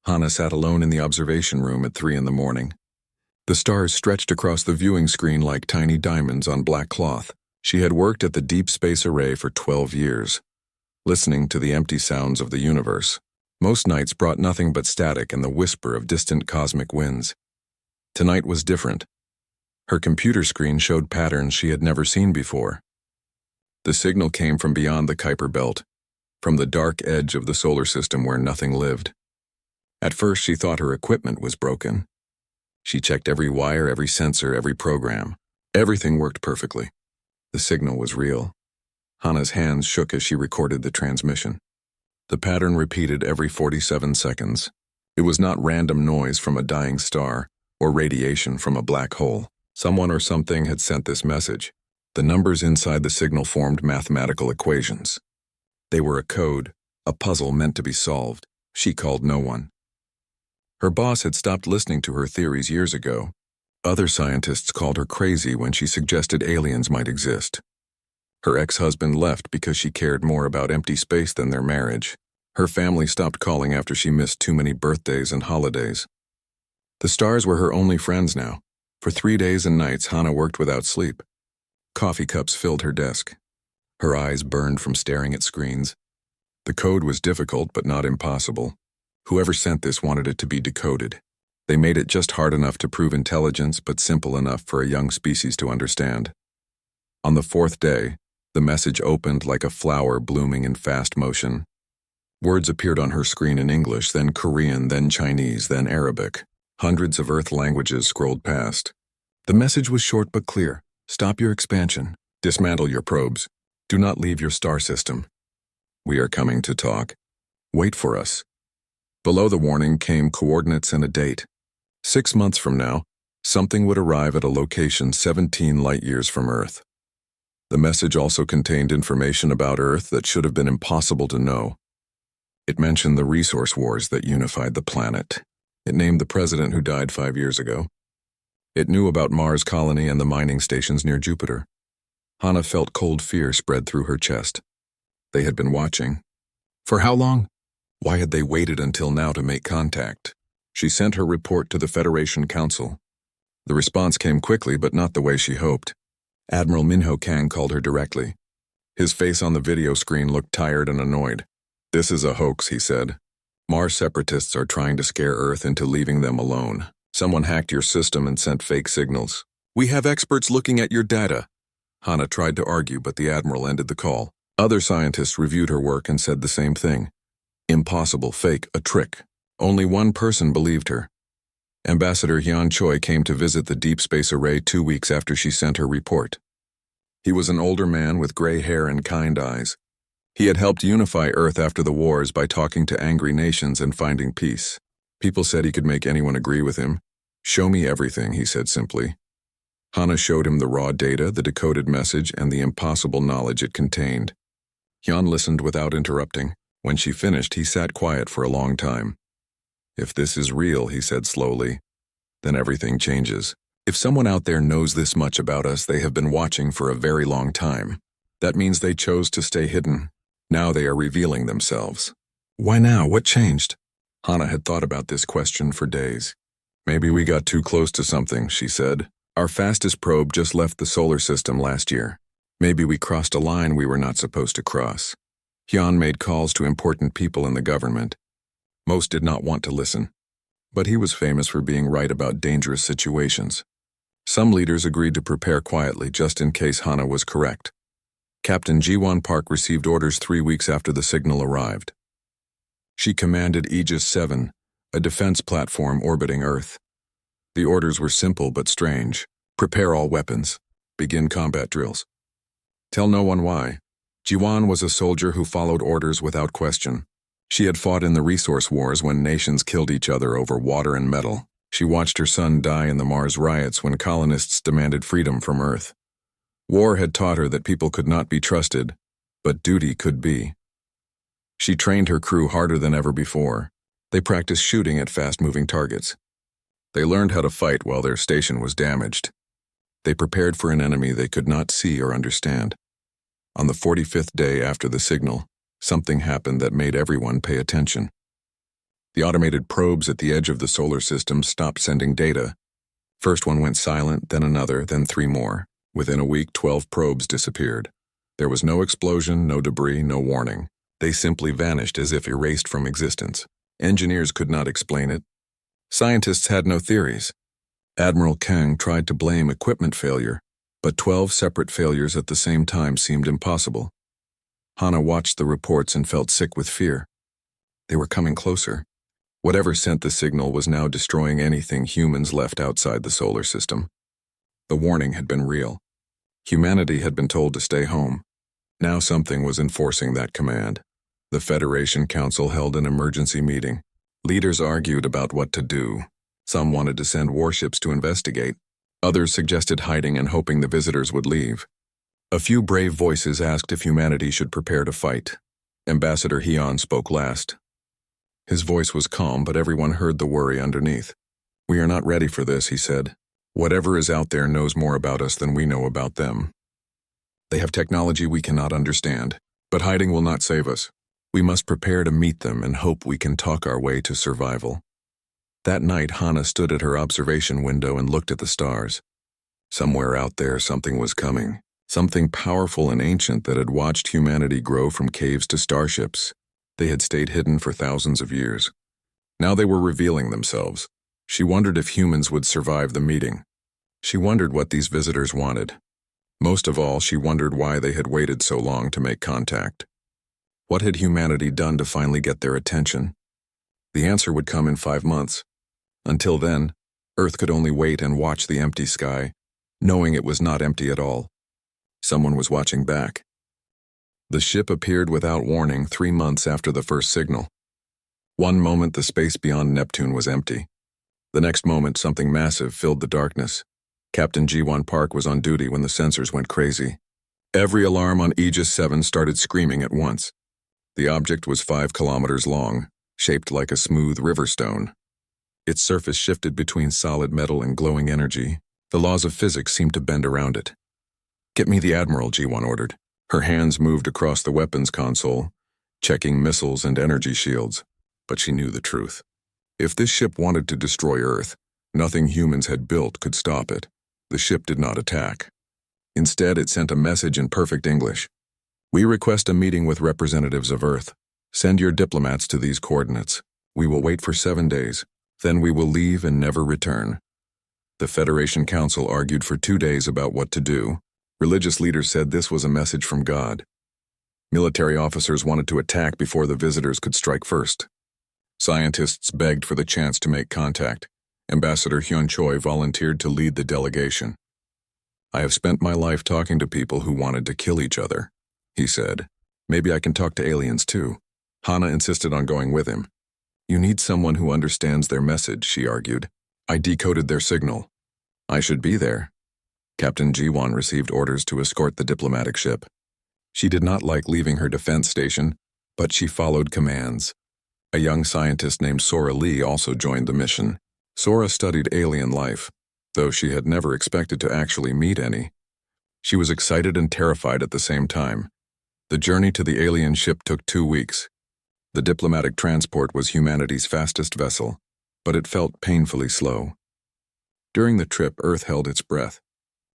Hana sat alone in the observation room at 3 in the morning. The stars stretched across the viewing screen like tiny diamonds on black cloth. She had worked at the Deep Space Array for 12 years, listening to the empty sounds of the universe. Most nights brought nothing but static and the whisper of distant cosmic winds. Tonight was different. Her computer screen showed patterns she had never seen before. The signal came from beyond the Kuiper Belt, from the dark edge of the solar system where nothing lived. At first, she thought her equipment was broken. She checked every wire, every sensor, every program. Everything worked perfectly. The signal was real. Hana's hands shook as she recorded the transmission. The pattern repeated every 47 seconds. It was not random noise from a dying star or radiation from a black hole. Someone or something had sent this message. The numbers inside the signal formed mathematical equations. They were a code, a puzzle meant to be solved. She called no one. Her boss had stopped listening to her theories years ago. Other scientists called her crazy when she suggested aliens might exist. Her ex-husband left because she cared more about empty space than their marriage. Her family stopped calling after she missed too many birthdays and holidays. The stars were her only friends now. For 3 days and nights, Hana worked without sleep. Coffee cups filled her desk. Her eyes burned from staring at screens. The code was difficult but not impossible. Whoever sent this wanted it to be decoded. They made it just hard enough to prove intelligence but simple enough for a young species to understand. On the 4th day, the message opened like a flower blooming in fast motion. Words appeared on her screen in English, then Korean, then Chinese, then Arabic. Hundreds of Earth languages scrolled past. The message was short but clear. Stop your expansion. Dismantle your probes. Do not leave your star system. We are coming to talk. Wait for us. Below the warning came coordinates and a date. 6 months from now, something would arrive at a location 17 light-years from Earth. The message also contained information about Earth that should have been impossible to know. It mentioned the resource wars that unified the planet. It named the president who died 5 years ago. It knew about Mars colony and the mining stations near Jupiter. Hana felt cold fear spread through her chest. They had been watching. For how long? Why had they waited until now to make contact? She sent her report to the Federation Council. The response came quickly, but not the way she hoped. Admiral Minho Kang called her directly. His face on the video screen looked tired and annoyed. "This is a hoax," he said. "Mars separatists are trying to scare Earth into leaving them alone. Someone hacked your system and sent fake signals. We have experts looking at your data." Hana tried to argue, but the Admiral ended the call. Other scientists reviewed her work and said the same thing. Impossible, fake, a trick. Only one person believed her. Ambassador Hyun Choi came to visit the Deep Space Array 2 weeks after she sent her report. He was an older man with gray hair and kind eyes. He had helped unify Earth after the wars by talking to angry nations and finding peace. People said he could make anyone agree with him. "Show me everything," he said simply. Hana showed him the raw data, the decoded message, and the impossible knowledge it contained. Hyun listened without interrupting. When she finished, he sat quiet for a long time. "If this is real," he said slowly, "then everything changes. If someone out there knows this much about us, they have been watching for a very long time. That means they chose to stay hidden. Now they are revealing themselves." "Why now? What changed?" Hana had thought about this question for days. "Maybe we got too close to something," she said. "Our fastest probe just left the solar system last year. Maybe we crossed a line we were not supposed to cross." Hyun made calls to important people in the government. Most did not want to listen. But he was famous for being right about dangerous situations. Some leaders agreed to prepare quietly just in case Hana was correct. Captain Ji-won Park received orders 3 weeks after the signal arrived. She commanded Aegis 7, a defense platform orbiting Earth. The orders were simple but strange. Prepare all weapons. Begin combat drills. Tell no one why. Ji-won was a soldier who followed orders without question. She had fought in the resource wars when nations killed each other over water and metal. She watched her son die in the Mars riots when colonists demanded freedom from Earth. War had taught her that people could not be trusted, but duty could be. She trained her crew harder than ever before. They practiced shooting at fast-moving targets. They learned how to fight while their station was damaged. They prepared for an enemy they could not see or understand. On the 45th day after the signal, something happened that made everyone pay attention. The automated probes at the edge of the solar system stopped sending data. First one went silent, then another, then 3 more. Within a week, 12 probes disappeared. There was no explosion, no debris, no warning. They simply vanished as if erased from existence. Engineers could not explain it. Scientists had no theories. Admiral Kang tried to blame equipment failure, but 12 separate failures at the same time seemed impossible. Hana watched the reports and felt sick with fear. They were coming closer. Whatever sent the signal was now destroying anything humans left outside the solar system. The warning had been real. Humanity had been told to stay home. Now something was enforcing that command. The Federation Council held an emergency meeting. Leaders argued about what to do. Some wanted to send warships to investigate. Others suggested hiding and hoping the visitors would leave. A few brave voices asked if humanity should prepare to fight. Ambassador Hyun spoke last. His voice was calm, but everyone heard the worry underneath. "We are not ready for this," he said. "Whatever is out there knows more about us than we know about them. They have technology we cannot understand, but hiding will not save us. We must prepare to meet them and hope we can talk our way to survival." That night, Hana stood at her observation window and looked at the stars. Somewhere out there, something was coming. Something powerful and ancient that had watched humanity grow from caves to starships. They had stayed hidden for thousands of years. Now they were revealing themselves. She wondered if humans would survive the meeting. She wondered what these visitors wanted. Most of all, she wondered why they had waited so long to make contact. What had humanity done to finally get their attention? The answer would come in 5 months. Until then, Earth could only wait and watch the empty sky, knowing it was not empty at all. Someone was watching back. The ship appeared without warning 3 months after the first signal. One moment the space beyond Neptune was empty. The next moment something massive filled the darkness. Captain Ji-won Park was on duty when the sensors went crazy. Every alarm on Aegis 7 started screaming at once. The object was 5 kilometers long, shaped like a smooth river stone. Its surface shifted between solid metal and glowing energy. The laws of physics seemed to bend around it. "Get me the Admiral," Ji-won ordered. Her hands moved across the weapons console, checking missiles and energy shields. But she knew the truth. If this ship wanted to destroy Earth, nothing humans had built could stop it. The ship did not attack. Instead, it sent a message in perfect English. "We request a meeting with representatives of Earth. Send your diplomats to these coordinates. We will wait for 7 days. Then we will leave and never return." The Federation Council argued for 2 days about what to do. Religious leaders said this was a message from God. Military officers wanted to attack before the visitors could strike first. Scientists begged for the chance to make contact. Ambassador Hyun Choi volunteered to lead the delegation. "I have spent my life talking to people who wanted to kill each other," he said. "Maybe I can talk to aliens too." Hana insisted on going with him. "You need someone who understands their message," she argued. "I decoded their signal. I should be there." Captain Ji-won received orders to escort the diplomatic ship. She did not like leaving her defense station, but she followed commands. A young scientist named Sora Lee also joined the mission. Sora studied alien life, though she had never expected to actually meet any. She was excited and terrified at the same time. The journey to the alien ship took 2 weeks. The diplomatic transport was humanity's fastest vessel, but it felt painfully slow. During the trip, Earth held its breath.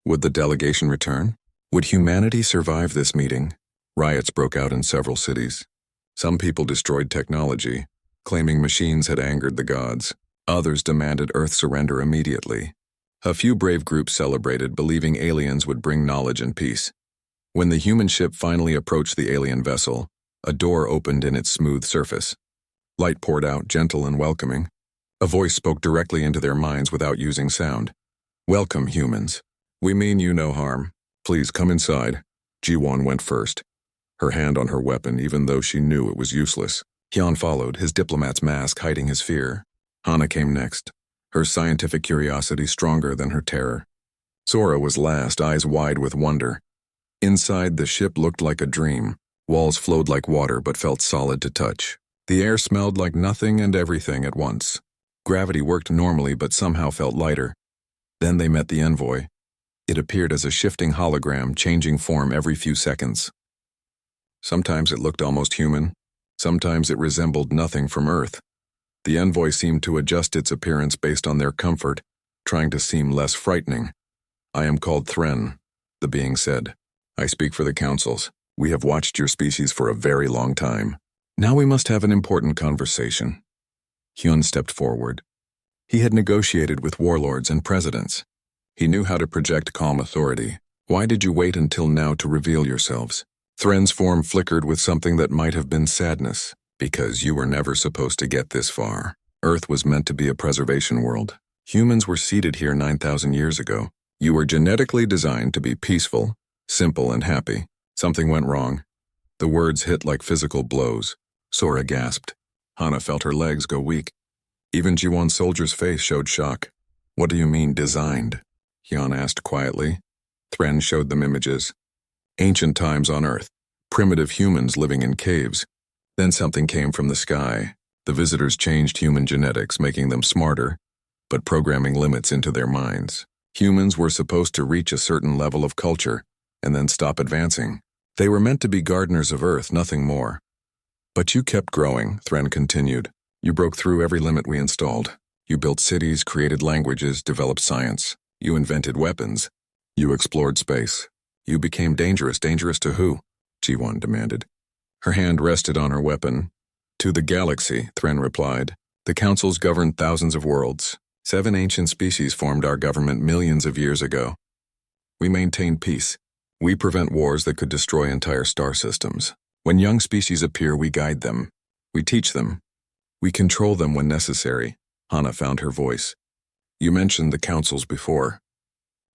Would the delegation return? Would humanity survive this meeting? Riots broke out in several cities. Some people destroyed technology, claiming machines had angered the gods. Others demanded Earth surrender immediately. A few brave groups celebrated, believing aliens would bring knowledge and peace. When the human ship finally approached the alien vessel, a door opened in its smooth surface. Light poured out, gentle and welcoming. A voice spoke directly into their minds without using sound. "Welcome, humans. We mean you no harm. Please come inside." Ji-won went first, her hand on her weapon even though she knew it was useless. Hyun followed, his diplomat's mask hiding his fear. Hana came next, her scientific curiosity stronger than her terror. Sora was last, eyes wide with wonder. Inside, the ship looked like a dream. Walls flowed like water but felt solid to touch. The air smelled like nothing and everything at once. Gravity worked normally but somehow felt lighter. Then they met the envoy. It appeared as a shifting hologram, changing form every few seconds. Sometimes it looked almost human. Sometimes it resembled nothing from Earth. The envoy seemed to adjust its appearance based on their comfort, trying to seem less frightening. "I am called Thren," the being said. "I speak for the councils. We have watched your species for a very long time. Now we must have an important conversation." Hyun stepped forward. He had negotiated with warlords and presidents. He knew how to project calm authority. "Why did you wait until now to reveal yourselves?" Thren's form flickered with something that might have been sadness. "Because you were never supposed to get this far. Earth was meant to be a preservation world. Humans were seeded here 9,000 years ago. You were genetically designed to be peaceful, simple, and happy. Something went wrong." The words hit like physical blows. Sora gasped. Hana felt her legs go weak. Even Jiwon's soldier's face showed shock. "What do you mean, designed?" Hyun asked quietly. Thren showed them images. Ancient times on Earth. Primitive humans living in caves. Then something came from the sky. The visitors changed human genetics, making them smarter, but programming limits into their minds. Humans were supposed to reach a certain level of culture, and then stop advancing. They were meant to be gardeners of Earth, nothing more. "But you kept growing," Thren continued. "You broke through every limit we installed. You built cities, created languages, developed science. You invented weapons. You explored space. You became dangerous. Dangerous to who?" Jiwon demanded. Her hand rested on her weapon. "To the galaxy," Thren replied. "The councils governed thousands of worlds. 7 ancient species formed our government millions of years ago. We maintain peace. We prevent wars that could destroy entire star systems. When young species appear, we guide them. We teach them. We control them when necessary." Hana found her voice. "You mentioned the councils before.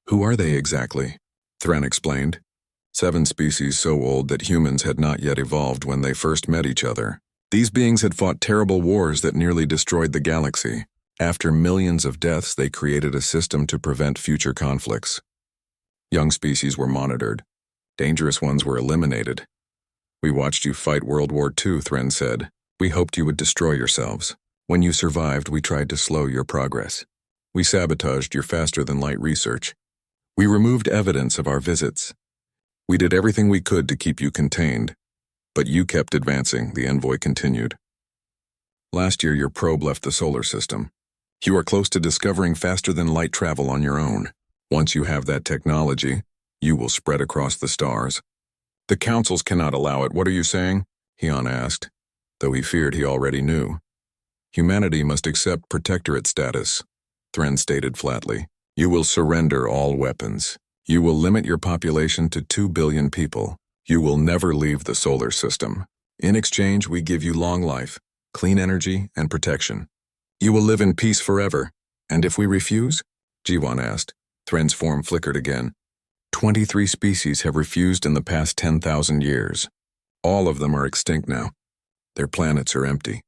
Who are they exactly?" Thren explained. 7 species so old that humans had not yet evolved when they first met each other. These beings had fought terrible wars that nearly destroyed the galaxy. After millions of deaths, they created a system to prevent future conflicts. Young species were monitored. Dangerous ones were eliminated. "We watched you fight World War II," Thren said. "We hoped you would destroy yourselves. When you survived, we tried to slow your progress. We sabotaged your faster-than-light research. We removed evidence of our visits. We did everything we could to keep you contained. But you kept advancing," the envoy continued. "Last year, your probe left the solar system. You are close to discovering faster-than-light travel on your own. Once you have that technology, you will spread across the stars." "The councils cannot allow it. What are you saying?" Hyun asked, though he feared he already knew. "Humanity must accept protectorate status," Thren stated flatly. "You will surrender all weapons. You will limit your population to 2 billion people. You will never leave the solar system. In exchange, we give you long life, clean energy, and protection. You will live in peace forever. And if we refuse?" Jiwon asked. Thren's form flickered again. 23 species have refused in the past 10,000 years. All of them are extinct now. Their planets are empty.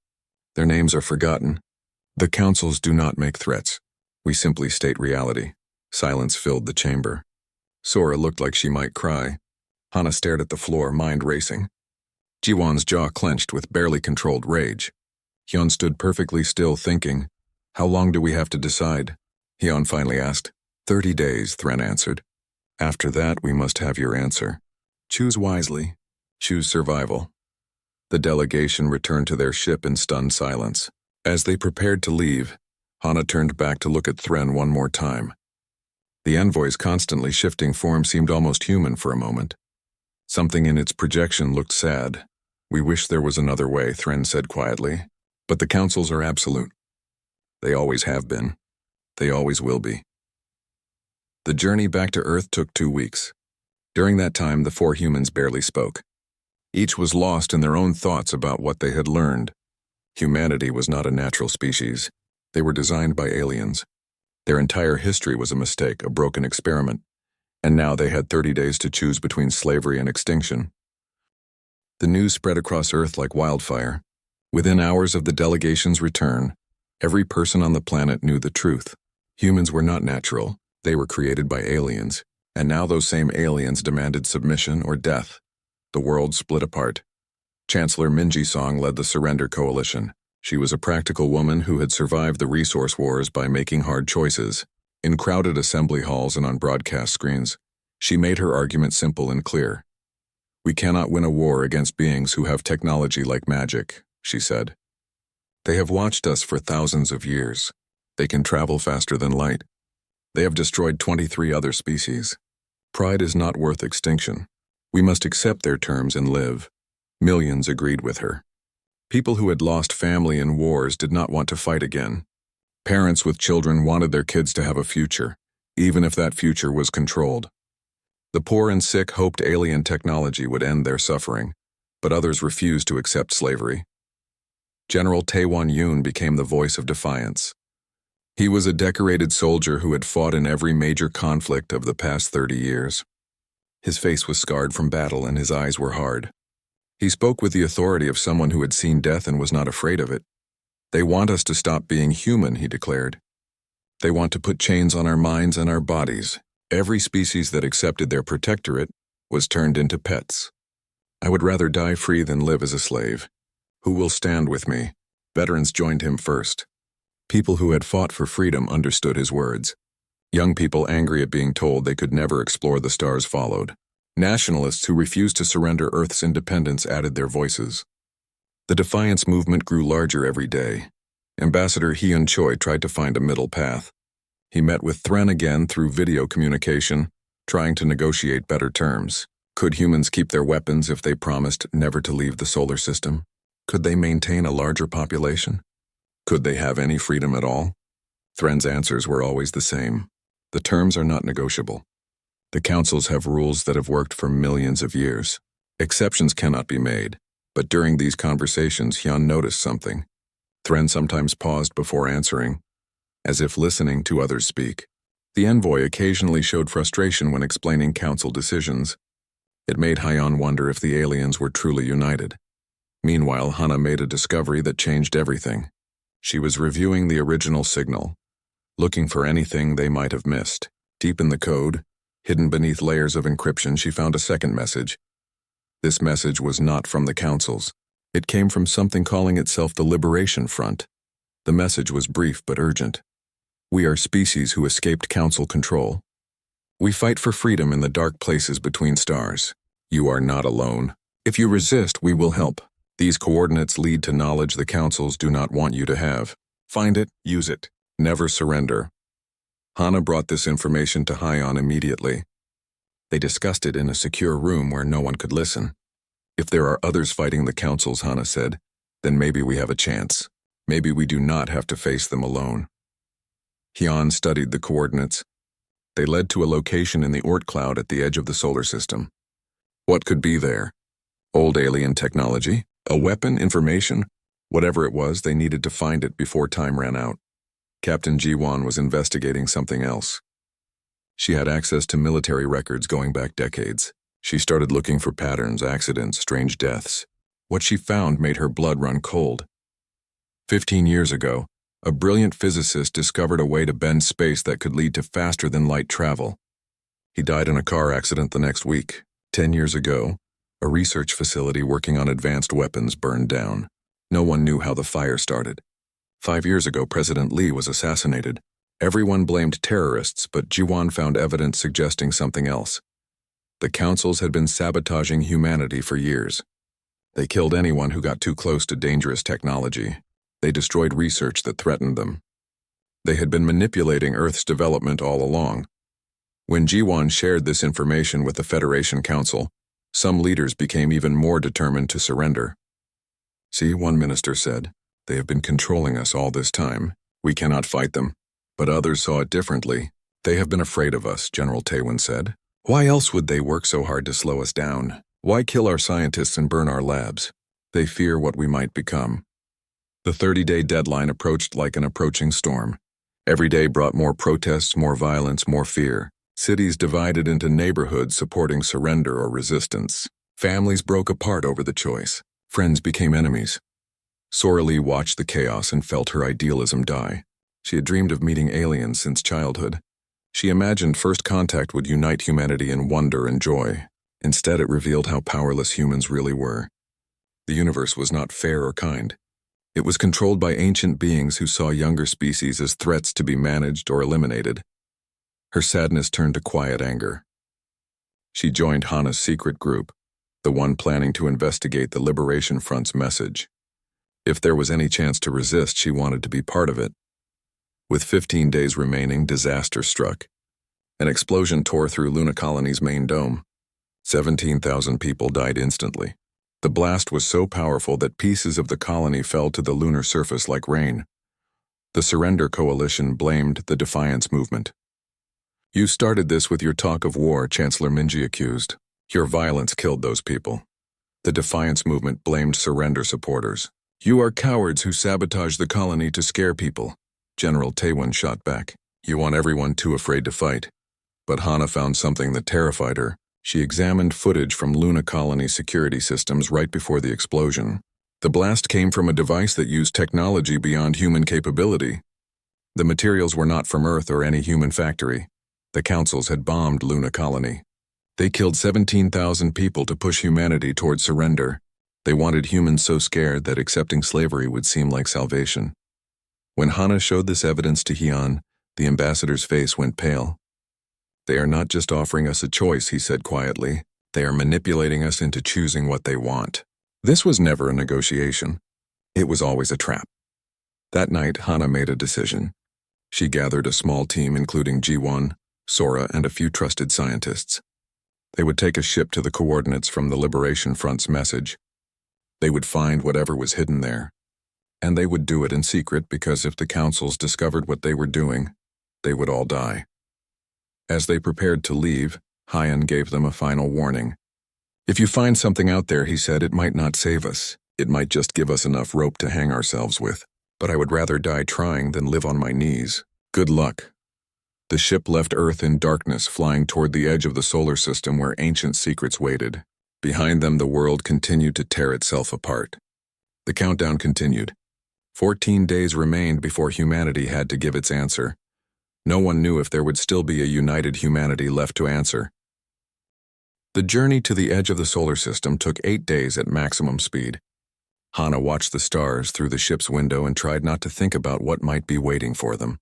Their names are forgotten. The councils do not make threats. We simply state reality. Silence filled the chamber. Sora looked like she might cry. Hana stared at the floor, mind racing. Jiwon's jaw clenched with barely controlled rage. Hyun stood perfectly still, thinking, "How long do we have to decide?" Hyun finally asked. 30 days, Thren answered. "After that, we must have your answer. Choose wisely. Choose survival." The delegation returned to their ship in stunned silence. As they prepared to leave, Hana turned back to look at Thren one more time. The envoy's constantly shifting form seemed almost human for a moment. Something in its projection looked sad. "We wish there was another way," Thren said quietly. "But the councils are absolute. They always have been. They always will be." The journey back to Earth took 2 weeks. During that time, the 4 humans barely spoke. Each was lost in their own thoughts about what they had learned. Humanity was not a natural species. They were designed by aliens. Their entire history was a mistake, a broken experiment, and now they had 30 days to choose between slavery and extinction. The news spread across Earth like wildfire. Within hours of the delegation's return, every person on the planet knew the truth. Humans were not natural. They were created by aliens, and now those same aliens demanded submission or death. The world split apart. Chancellor Minji Song led the Surrender Coalition. She was a practical woman who had survived the resource wars by making hard choices. In crowded assembly halls and on broadcast screens, she made her argument simple and clear. "We cannot win a war against beings who have technology like magic," she said. They have watched us for thousands of years. They can travel faster than light. They have destroyed 23 other species. Pride is not worth extinction. We must accept their terms and live. Millions agreed with her. People who had lost family in wars did not want to fight again. Parents with children wanted their kids to have a future, even if that future was controlled. The poor and sick hoped alien technology would end their suffering, but others refused to accept slavery. General Taewon Yoon became the voice of defiance. He was a decorated soldier who had fought in every major conflict of the past 30 years. His face was scarred from battle and his eyes were hard. He spoke with the authority of someone who had seen death and was not afraid of it. They want us to stop being human, he declared. They want to put chains on our minds and our bodies. Every species that accepted their protectorate was turned into pets. I would rather die free than live as a slave. Who will stand with me? Veterans joined him first. People who had fought for freedom understood his words. Young people angry at being told they could never explore the stars followed. Nationalists who refused to surrender Earth's independence added their voices. The defiance movement grew larger every day. Ambassador Hyun Choi tried to find a middle path. He met with Thren again through video communication, trying to negotiate better terms. Could humans keep their weapons if they promised never to leave the solar system? Could they maintain a larger population? Could they have any freedom at all? Thren's answers were always the same. The terms are not negotiable. The councils have rules that have worked for millions of years. Exceptions cannot be made. But during these conversations, Hyun noticed something. Thren sometimes paused before answering, as if listening to others speak. The envoy occasionally showed frustration when explaining council decisions. It made Hyun wonder if the aliens were truly united. Meanwhile, Hana made a discovery that changed everything. She was reviewing the original signal, looking for anything they might have missed. Deep in the code, hidden beneath layers of encryption, she found a second message. This message was not from the councils. It came from something calling itself the Liberation Front. The message was brief but urgent. We are species who escaped council control. We fight for freedom in the dark places between stars. You are not alone. If you resist, we will help. These coordinates lead to knowledge the councils do not want you to have. Find it, use it. Never surrender. Hana brought this information to Hyun immediately. They discussed it in a secure room where no one could listen. If there are others fighting the councils, Hana said, then maybe we have a chance. Maybe we do not have to face them alone. Hyun studied the coordinates. They led to a location in the Oort cloud at the edge of the solar system. What could be there? Old alien technology? A weapon? Information? Whatever it was, they needed to find it before time ran out. Captain Ji-won was investigating something else. She had access to military records going back decades. She started looking for patterns, accidents, strange deaths. What she found made her blood run cold. 15 years ago, a brilliant physicist discovered a way to bend space that could lead to faster-than-light travel. He died in a car accident the next week. 10 years ago, a research facility working on advanced weapons burned down. No one knew how the fire started. 5 years ago, President Lee was assassinated. Everyone blamed terrorists, but Ji-won found evidence suggesting something else. The councils had been sabotaging humanity for years. They killed anyone who got too close to dangerous technology. They destroyed research that threatened them. They had been manipulating Earth's development all along. When Ji-won shared this information with the Federation Council, some leaders became even more determined to surrender. See, one minister said, they have been controlling us all this time. We cannot fight them. But others saw it differently. They have been afraid of us, General Taewon said. Why else would they work so hard to slow us down? Why kill our scientists and burn our labs? They fear what we might become. The 30-day deadline approached like an approaching storm. Every day brought more protests, more violence, more fear. Cities divided into neighborhoods supporting surrender or resistance. Families broke apart over the choice. Friends became enemies. Sora Lee watched the chaos and felt her idealism die. She had dreamed of meeting aliens since childhood. She imagined first contact would unite humanity in wonder and joy. Instead, it revealed how powerless humans really were. The universe was not fair or kind. It was controlled by ancient beings who saw younger species as threats to be managed or eliminated. Her sadness turned to quiet anger. She joined Hana's secret group, the one planning to investigate the Liberation Front's message. If there was any chance to resist, she wanted to be part of it. With 15 days remaining, disaster struck. An explosion tore through Luna Colony's main dome. 17,000 people died instantly. The blast was so powerful that pieces of the colony fell to the lunar surface like rain. The Surrender Coalition blamed the Defiance movement. "You started this with your talk of war," Chancellor Minji accused. "Your violence killed those people." The Defiance movement blamed Surrender supporters. "You are cowards who sabotage the colony to scare people," General Taewon shot back. "You want everyone too afraid to fight." But Hana found something that terrified her. She examined footage from Luna Colony security systems right before the explosion. The blast came from a device that used technology beyond human capability. The materials were not from Earth or any human factory. The councils had bombed Luna Colony. They killed 17,000 people to push humanity toward surrender. They wanted humans so scared that accepting slavery would seem like salvation. When Hana showed this evidence to Hyun, the ambassador's face went pale. "They are not just offering us a choice," he said quietly. "They are manipulating us into choosing what they want." This was never a negotiation. It was always a trap. That night, Hana made a decision. She gathered a small team including Ji-won, Sora, and a few trusted scientists. They would take a ship to the coordinates from the Liberation Front's message. They would find whatever was hidden there. And they would do it in secret because if the councils discovered what they were doing, they would all die. As they prepared to leave, Hyun gave them a final warning. "If you find something out there," he said, "it might not save us. It might just give us enough rope to hang ourselves with. But I would rather die trying than live on my knees. Good luck." The ship left Earth in darkness, flying toward the edge of the solar system where ancient secrets waited. Behind them, the world continued to tear itself apart. The countdown continued. 14 days remained before humanity had to give its answer. No one knew if there would still be a united humanity left to answer. The journey to the edge of the solar system took 8 days at maximum speed. Hana watched the stars through the ship's window and tried not to think about what might be waiting for them.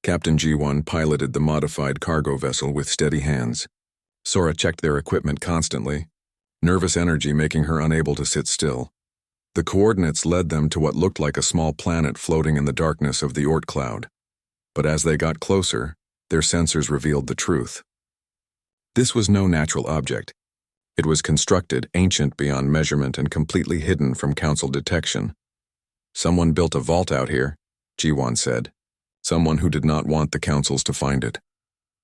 Captain Ji-won piloted the modified cargo vessel with steady hands. Sora checked their equipment constantly, nervous energy making her unable to sit still. The coordinates led them to what looked like a small planet floating in the darkness of the Oort cloud. But as they got closer, their sensors revealed the truth. This was no natural object. It was constructed, ancient beyond measurement, and completely hidden from council detection. "Someone built a vault out here," Ji-won said. "Someone who did not want the councils to find it."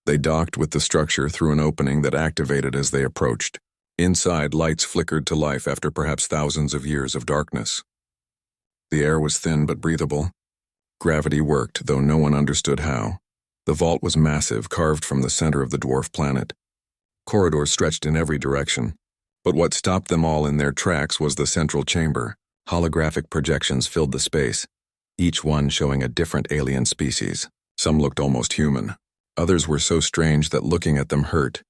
They docked with the structure through an opening that activated as they approached. Inside, lights flickered to life after perhaps thousands of years of darkness. The air was thin but breathable. Gravity worked, though no one understood how. The vault was massive, carved from the center of the dwarf planet. Corridors stretched in every direction. But what stopped them all in their tracks was the central chamber. Holographic projections filled the space, each one showing a different alien species. Some looked almost human. Others were so strange that looking at them hurt.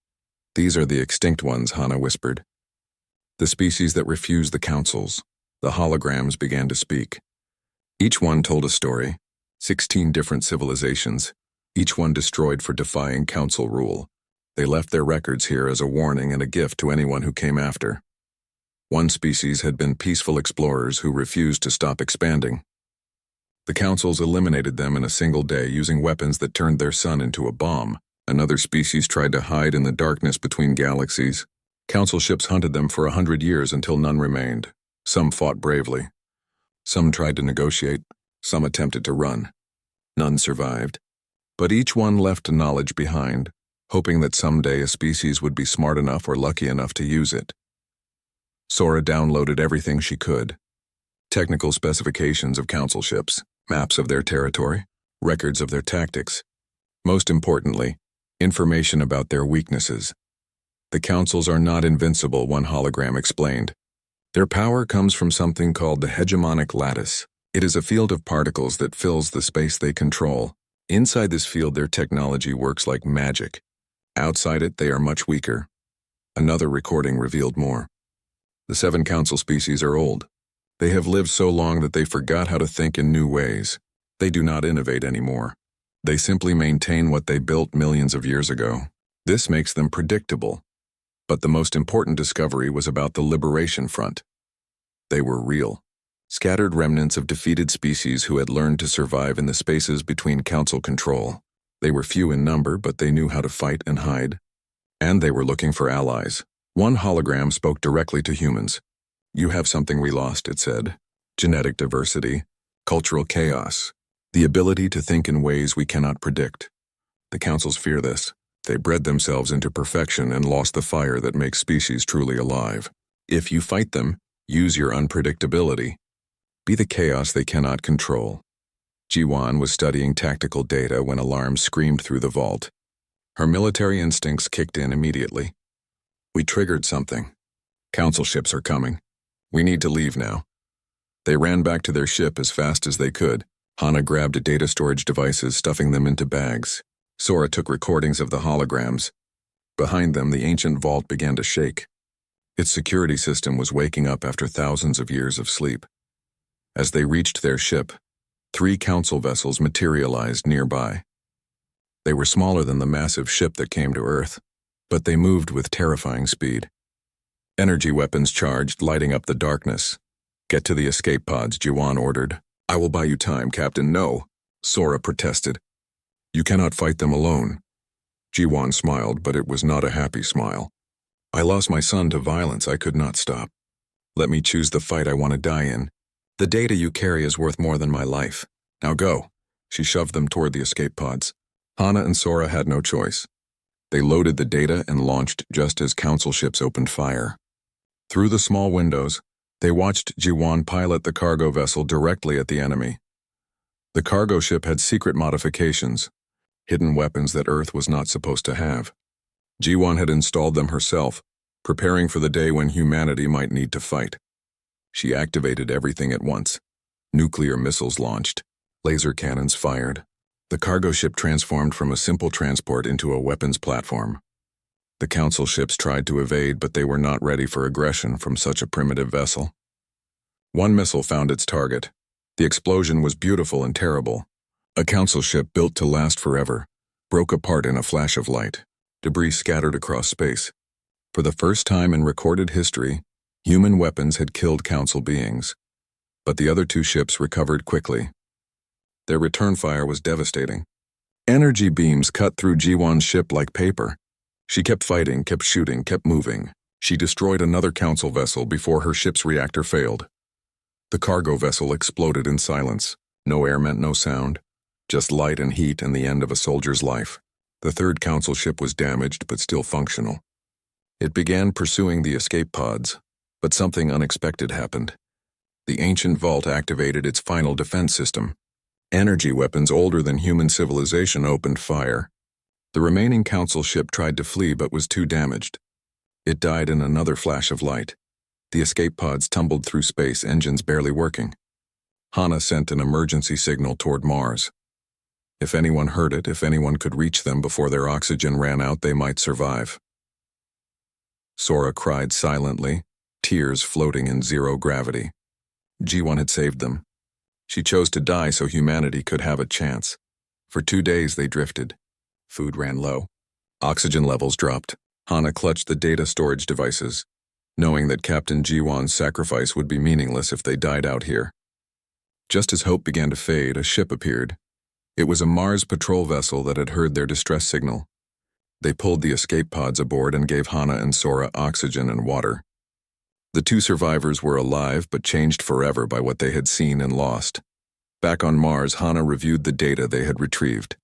"These are the extinct ones," Hana whispered. "The species that refused the councils." The holograms began to speak. Each one told a story. 16 different civilizations, each one destroyed for defying council rule. They left their records here as a warning and a gift to anyone who came after. One species had been peaceful explorers who refused to stop expanding. The councils eliminated them in a single day using weapons that turned their sun into a bomb. Another species tried to hide in the darkness between galaxies. Council ships hunted them for 100 years until none remained. Some fought bravely. Some tried to negotiate. Some attempted to run. None survived. But each one left knowledge behind, hoping that someday a species would be smart enough or lucky enough to use it. Sora downloaded everything she could. Technical specifications of council ships, maps of their territory, records of their tactics. Most importantly, information about their weaknesses. "The councils are not invincible," one hologram explained. "Their power comes from something called the hegemonic lattice. It is a field of particles that fills the space they control. Inside this field, their technology works like magic. Outside it, they are much weaker." Another recording revealed more. "The 7 council species are old. They have lived so long that they forgot how to think in new ways. They do not innovate anymore. They simply maintain what they built millions of years ago. This makes them predictable. But the most important discovery was about the Liberation Front. They were real. scattered remnants of defeated species who had learned to survive in the spaces between Council control. They were few in number, but they knew how to fight and hide. And they were looking for allies. One hologram spoke directly to humans. "You have something we lost," it said. "Genetic diversity, cultural chaos, the ability to think in ways we cannot predict. The Councils fear this. They bred themselves into perfection and lost the fire that makes species truly alive. If you fight them, use your unpredictability. Be the chaos they cannot control." Jiwan was studying tactical data when alarms screamed through the vault. Her military instincts kicked in immediately. "We triggered something. Council ships are coming. We need to leave now." They ran back to their ship as fast as they could. Hana grabbed data storage devices, stuffing them into bags. Sora took recordings of the holograms. Behind them, the ancient vault began to shake. Its security system was waking up after thousands of years of sleep. As they reached their ship, 3 Council vessels materialized nearby. They were smaller than the massive ship that came to Earth, but they moved with terrifying speed. Energy weapons charged, lighting up the darkness. "Get to the escape pods," Jiwan ordered. "I will buy you time, Captain." "No," Sora protested. "You cannot fight them alone." Jiwan smiled, but it was not a happy smile. "I lost my son to violence. I could not stop. Let me choose the fight I want to die in. The data you carry is worth more than my life. Now go." She shoved them toward the escape pods. Hana and Sora had no choice. They loaded the data and launched just as Council ships opened fire. Through the small windows, they watched Jiwan pilot the cargo vessel directly at the enemy. The cargo ship had secret modifications, hidden weapons that Earth was not supposed to have. Jiwan had installed them herself, preparing for the day when humanity might need to fight. She activated everything at once. Nuclear missiles launched. Laser cannons fired. The cargo ship transformed from a simple transport into a weapons platform. The Council ships tried to evade, but they were not ready for aggression from such a primitive vessel. One missile found its target. The explosion was beautiful and terrible. A Council ship built to last forever broke apart in a flash of light. Debris scattered across space. For the first time in recorded history, human weapons had killed Council beings. But the other 2 ships recovered quickly. Their return fire was devastating. Energy beams cut through Jiwan's ship like paper. She kept fighting, kept shooting, kept moving. She destroyed another Council vessel before her ship's reactor failed. The cargo vessel exploded in silence. No air meant no sound. Just light and heat and the end of a soldier's life. The 3rd Council ship was damaged but still functional. It began pursuing the escape pods, but something unexpected happened. The ancient vault activated its final defense system. Energy weapons older than human civilization opened fire. The remaining Council ship tried to flee but was too damaged. It died in another flash of light. The escape pods tumbled through space, engines barely working. Hana sent an emergency signal toward Mars. If anyone heard it, if anyone could reach them before their oxygen ran out, they might survive. Sora cried silently, tears floating in zero gravity. Jiwan had saved them. She chose to die so humanity could have a chance. For 2 days they drifted. Food ran low. Oxygen levels dropped. Hana clutched the data storage devices, knowing that Captain Jiwan's sacrifice would be meaningless if they died out here. Just as hope began to fade, a ship appeared. It was a Mars patrol vessel that had heard their distress signal. They pulled the escape pods aboard and gave Hana and Sora oxygen and water. The 2 survivors were alive but changed forever by what they had seen and lost. Back on Mars, Hana reviewed the data they had retrieved.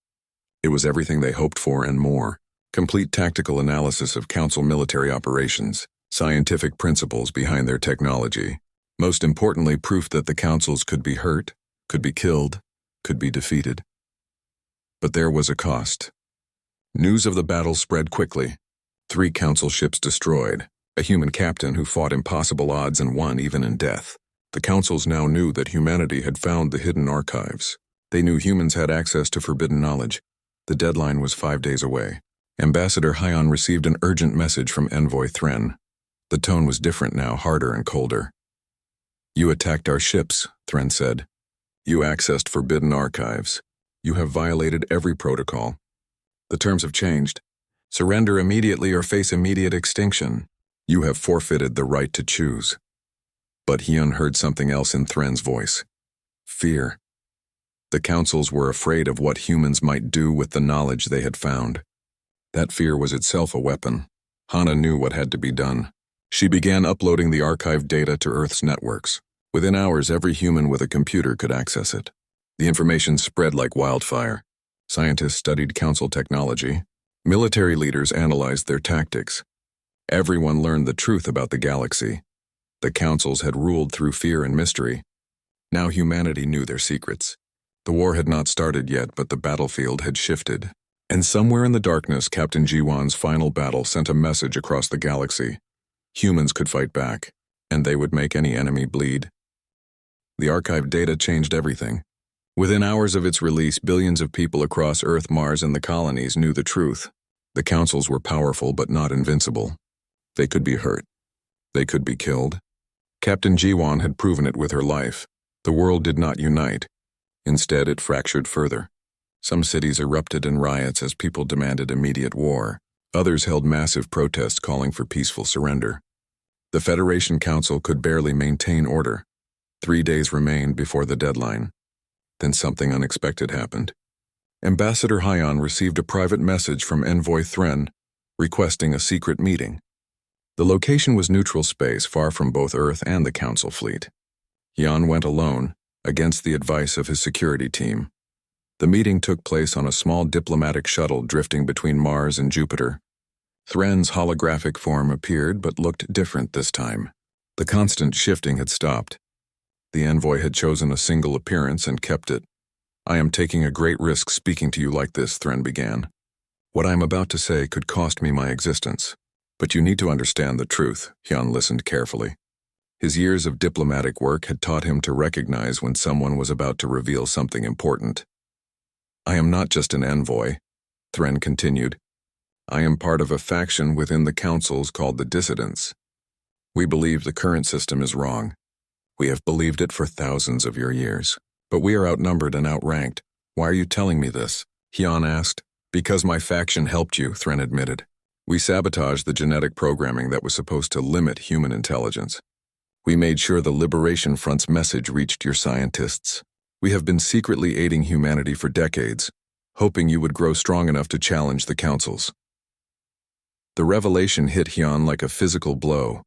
It was everything they hoped for and more. Complete tactical analysis of Council military operations, scientific principles behind their technology. Most importantly, proof that the Councils could be hurt, could be killed, could be defeated. But there was a cost. News of the battle spread quickly. 3 Council ships destroyed. A human captain who fought impossible odds and won even in death. The Councils now knew that humanity had found the hidden archives. They knew humans had access to forbidden knowledge. The deadline was 5 days away. Ambassador Hyon received an urgent message from Envoy Thren. The tone was different now, harder and colder. "You attacked our ships," Thren said. "You accessed forbidden archives. You have violated every protocol. The terms have changed. Surrender immediately or face immediate extinction. You have forfeited the right to choose." But Hyun heard something else in Thren's voice. Fear. The councils were afraid of what humans might do with the knowledge they had found. That fear was itself a weapon. Hana knew what had to be done. She began uploading the archived data to Earth's networks. Within hours, every human with a computer could access it. The information spread like wildfire. Scientists studied council technology. Military leaders analyzed their tactics. Everyone learned the truth about the galaxy. The councils had ruled through fear and mystery. Now humanity knew their secrets. The war had not started yet, but the battlefield had shifted. And somewhere in the darkness, Captain Jiwan's final battle sent a message across the galaxy. Humans could fight back, and they would make any enemy bleed. The archived data changed everything. Within hours of its release, billions of people across Earth, Mars, and the colonies knew the truth. The councils were powerful but not invincible. They could be hurt. They could be killed. Captain Jiwan had proven it with her life. The world did not unite. Instead, it fractured further. Some cities erupted in riots as people demanded immediate war. Others held massive protests calling for peaceful surrender. The Federation Council could barely maintain order. 3 days remained before the deadline. Then something unexpected happened. Ambassador Hyun received a private message from Envoy Thren requesting a secret meeting. The location was neutral space far from both Earth and the Council fleet. Hyun went alone, against the advice of his security team. The meeting took place on a small diplomatic shuttle drifting between Mars and Jupiter. Thren's holographic form appeared but looked different this time. The constant shifting had stopped. The envoy had chosen a single appearance and kept it. "I am taking a great risk speaking to you like this," Thren began. "What I am about to say could cost me my existence. But you need to understand the truth." Hyun listened carefully. His years of diplomatic work had taught him to recognize when someone was about to reveal something important. "I am not just an envoy," Thren continued. "I am part of a faction within the councils called the Dissidents. We believe the current system is wrong. We have believed it for thousands of your years. But we are outnumbered and outranked. Why are you telling me this?" Hyun asked. "Because my faction helped you," Thren admitted. "We sabotaged the genetic programming that was supposed to limit human intelligence. We made sure the Liberation Front's message reached your scientists. We have been secretly aiding humanity for decades, hoping you would grow strong enough to challenge the councils." The revelation hit Hyun like a physical blow.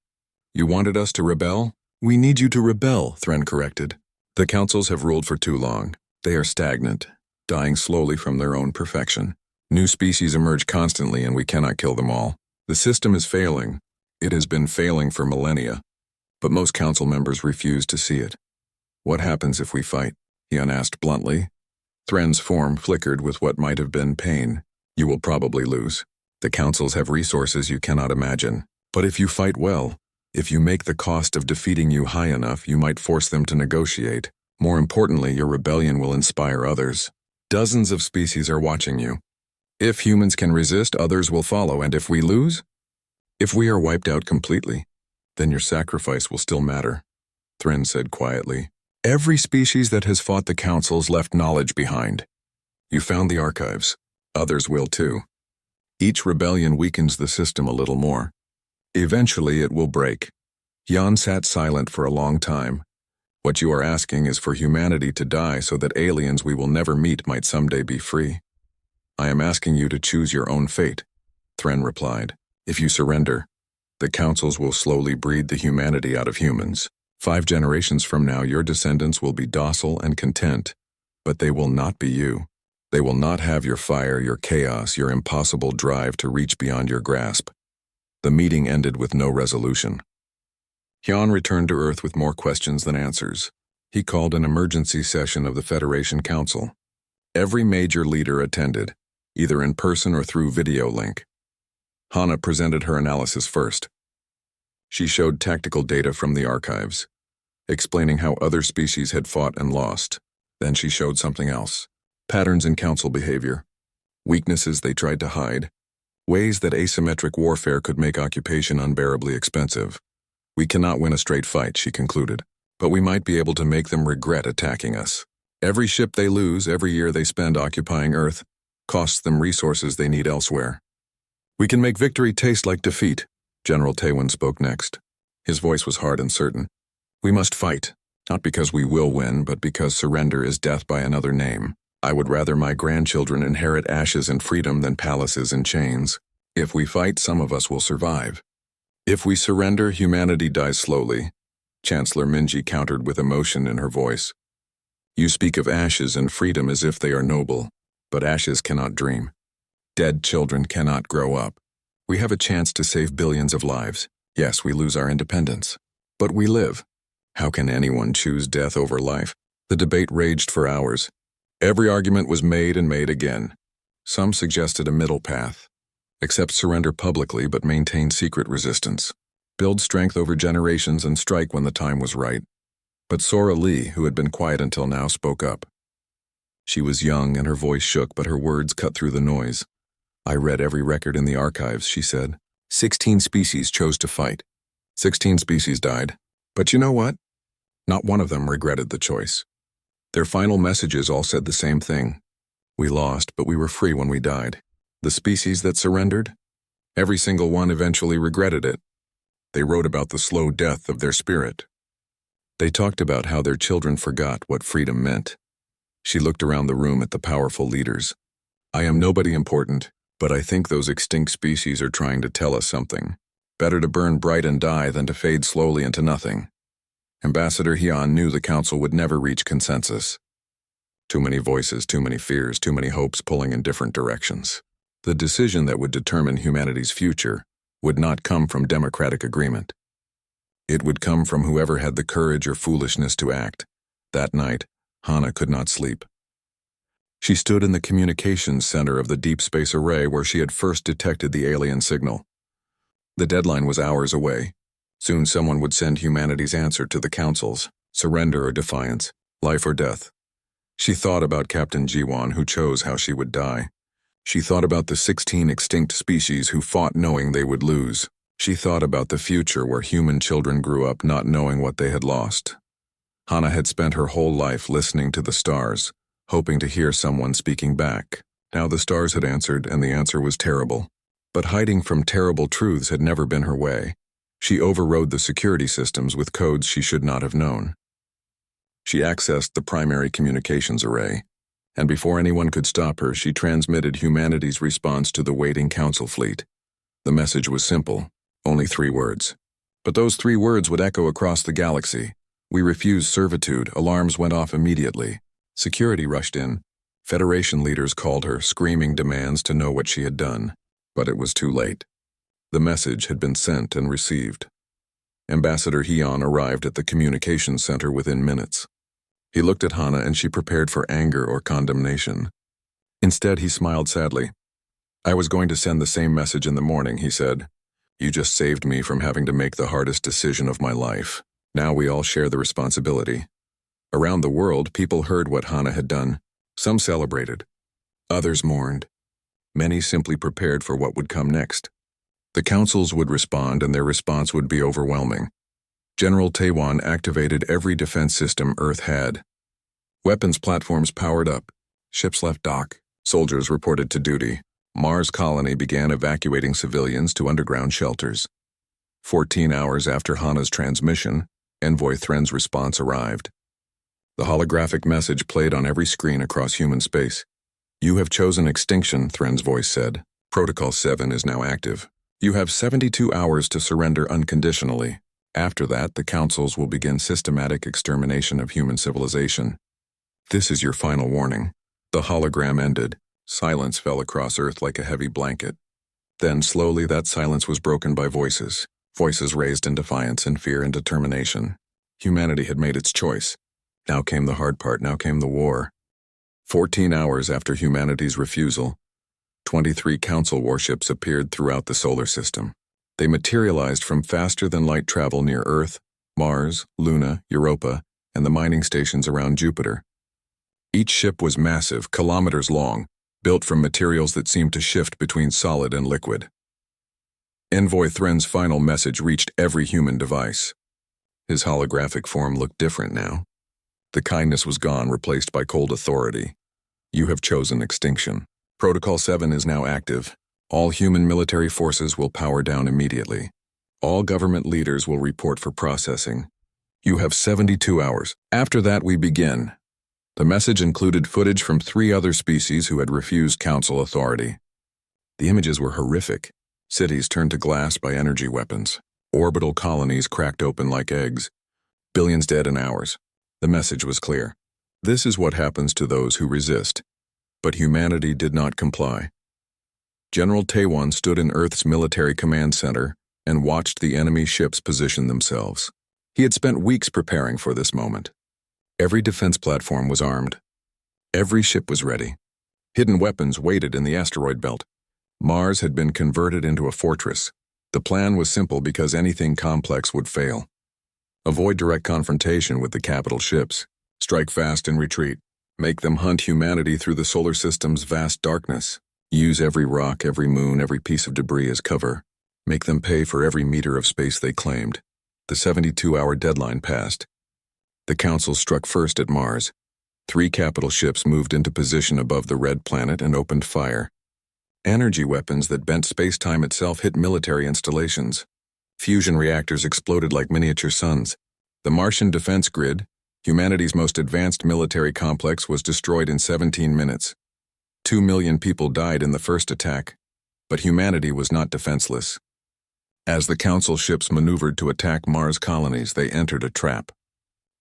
"You wanted us to rebel?" "We need you to rebel," Thren corrected. "The councils have ruled for too long. They are stagnant, dying slowly from their own perfection. New species emerge constantly and we cannot kill them all. The system is failing. It has been failing for millennia. But most council members refuse to see it." "What happens if we fight?" Hyun asked bluntly. Thren's form flickered with what might have been pain. "You will probably lose. The councils have resources you cannot imagine. But if you fight well, if you make the cost of defeating you high enough, you might force them to negotiate. More importantly, your rebellion will inspire others. Dozens of species are watching you. If humans can resist, others will follow, and if we lose? If we are wiped out completely, then your sacrifice will still matter," Thren said quietly. "Every species that has fought the councils left knowledge behind. You found the archives. Others will too. Each rebellion weakens the system a little more. Eventually it will break." Hyun sat silent for a long time. "What you are asking is for humanity to die so that aliens we will never meet might someday be free." "I am asking you to choose your own fate," Thren replied. "If you surrender, the councils will slowly breed the humanity out of humans. 5 generations from now, your descendants will be docile and content, but they will not be you. They will not have your fire, your chaos, your impossible drive to reach beyond your grasp." The meeting ended with no resolution. Hyun returned to Earth with more questions than answers. He called an emergency session of the Federation Council. Every major leader attended, either in person or through video link. Hana presented her analysis first. She showed tactical data from the archives, explaining how other species had fought and lost. Then she showed something else. Patterns in council behavior. Weaknesses they tried to hide. Ways that asymmetric warfare could make occupation unbearably expensive. "We cannot win a straight fight," she concluded, "but we might be able to make them regret attacking us. Every ship they lose, every year they spend occupying Earth, costs them resources they need elsewhere." "We can make victory taste like defeat," General Taewon spoke next. His voice was hard and certain. We must fight, not because we will win, but because surrender is death by another name. I would rather my grandchildren inherit ashes and freedom than palaces and chains. If we fight, some of us will survive. If we surrender, humanity dies slowly, Chancellor Minji countered with emotion in her voice. You speak of ashes and freedom as if they are noble, but ashes cannot dream. Dead children cannot grow up. We have a chance to save billions of lives. Yes, we lose our independence, but we live. How can anyone choose death over life? The debate raged for hours. Every argument was made and made again. Some suggested a middle path. Accept surrender publicly but maintain secret resistance. Build strength over generations and strike when the time was right. But Sora Lee, who had been quiet until now, spoke up. She was young and her voice shook, but her words cut through the noise. I read every record in the archives, she said. 16 species chose to fight. 16 species died. But you know what? Not one of them regretted the choice. Their final messages all said the same thing. We lost, but we were free when we died. The species that surrendered? Every single one eventually regretted it. They wrote about the slow death of their spirit. They talked about how their children forgot what freedom meant. She looked around the room at the powerful leaders. I am nobody important, but I think those extinct species are trying to tell us something. Better to burn bright and die than to fade slowly into nothing. Ambassador Hyun knew the council would never reach consensus. Too many voices, too many fears, too many hopes pulling in different directions. The decision that would determine humanity's future would not come from democratic agreement. It would come from whoever had the courage or foolishness to act. That night, Hana could not sleep. She stood in the communications center of the Deep Space Array where she had first detected the alien signal. The deadline was hours away. Soon someone would send humanity's answer to the councils, surrender or defiance, life or death. She thought about Captain Jiwon, who chose how she would die. She thought about the 16 extinct species who fought knowing they would lose. She thought about the future where human children grew up not knowing what they had lost. Hana had spent her whole life listening to the stars, hoping to hear someone speaking back. Now the stars had answered, and the answer was terrible. But hiding from terrible truths had never been her way. She overrode the security systems with codes she should not have known. She accessed the primary communications array, and before anyone could stop her, she transmitted humanity's response to the waiting council fleet. The message was simple, only 3 words. But those 3 words would echo across the galaxy. We refuse servitude. Alarms went off immediately. Security rushed in. Federation leaders called her, screaming demands to know what she had done. But it was too late. The message had been sent and received. Ambassador Hyun arrived at the communications center within minutes. He looked at Hana and she prepared for anger or condemnation. Instead, he smiled sadly. I was going to send the same message in the morning, he said. You just saved me from having to make the hardest decision of my life. Now we all share the responsibility. Around the world, people heard what Hana had done. Some celebrated. Others mourned. Many simply prepared for what would come next. The councils would respond, and their response would be overwhelming. General Taewon activated every defense system Earth had. Weapons platforms powered up. Ships left dock. Soldiers reported to duty. Mars colony began evacuating civilians to underground shelters. 14 hours after Hana's transmission, Envoy Thren's response arrived. The holographic message played on every screen across human space. You have chosen extinction, Thren's voice said. Protocol 7 is now active. You have 72 hours to surrender unconditionally. After that, the councils will begin systematic extermination of human civilization. This is your final warning. The hologram ended. Silence fell across Earth like a heavy blanket. Then, slowly, that silence was broken by voices. Voices raised in defiance and fear and determination. Humanity had made its choice. Now came the hard part, now came the war. 14 hours after humanity's refusal, 23 council warships appeared throughout the solar system. They materialized from faster-than-light travel near Earth, Mars, Luna, Europa, and the mining stations around Jupiter. Each ship was massive, kilometers long, built from materials that seemed to shift between solid and liquid. Envoy Thren's final message reached every human device. His holographic form looked different now. The kindness was gone, replaced by cold authority. You have chosen extinction. Protocol 7 is now active. All human military forces will power down immediately. All government leaders will report for processing. You have 72 hours. After that, we begin. The message included footage from 3 other species who had refused Council authority. The images were horrific. Cities turned to glass by energy weapons. Orbital colonies cracked open like eggs. Billions dead in hours. The message was clear. This is what happens to those who resist. But humanity did not comply. General Taewon stood in Earth's military command center and watched the enemy ships position themselves. He had spent weeks preparing for this moment. Every defense platform was armed. Every ship was ready. Hidden weapons waited in the asteroid belt. Mars had been converted into a fortress. The plan was simple because anything complex would fail. Avoid direct confrontation with the capital ships. Strike fast and retreat. Make them hunt humanity through the solar system's vast darkness. Use every rock, every moon, every piece of debris as cover. Make them pay for every meter of space they claimed. The 72-hour deadline passed. The Council struck first at Mars. 3 capital ships moved into position above the red planet and opened fire. Energy weapons that bent space-time itself hit military installations. Fusion reactors exploded like miniature suns. The Martian defense grid, humanity's most advanced military complex, was destroyed in 17 minutes. 2 million people died in the first attack, but humanity was not defenseless. As the Council ships maneuvered to attack Mars colonies, they entered a trap.